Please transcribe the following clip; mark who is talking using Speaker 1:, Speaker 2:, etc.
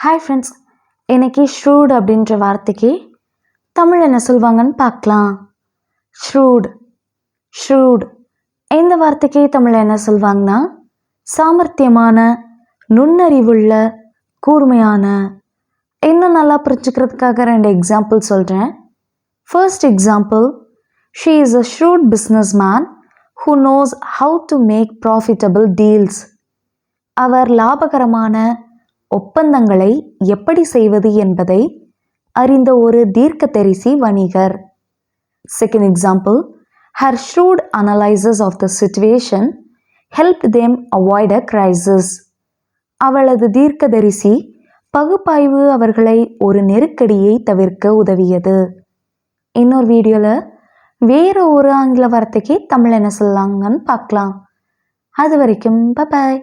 Speaker 1: Hi friends, இன்னைக்கு shrewd அப்படின்ற வார்த்தைக்கு தமிழ் என்ன சொல்வாங்கன்னு பார்க்கலாம். ஷ்ரூட் ஷ்ரூட் இந்த வார்த்தைக்கு தமிழ் என்ன சொல்வாங்கன்னா சாமர்த்தியமான, நுண்ணறிவுள்ள, கூர்மையான. இன்னும் நல்லா புரிஞ்சுக்கிறதுக்காக 2 எக்ஸாம்பிள் சொல்கிறேன். First example, she is a shrewd business man who knows how to make profitable deals. அவர் லாபகரமான ஒப்பந்தங்களை எப்படி செய்வது என்பதை அறிந்த ஒரு தீர்க்கதரிசி வணிகர். Second example, her shrewd analysis of the situation help them avoid a crisis. அவளது தீர்க்கதரிசி பகுப்பாய்வு அவர்களை ஒரு நெருக்கடியை தவிர்க்க உதவியது. இன்னொரு வீடியோவில் வேறு ஒரு ஆங்கில வார்த்தைக்கு தமிழ் என்ன சொல்லாங்கன்னு பார்க்கலாம். அது வரைக்கும் பாய்.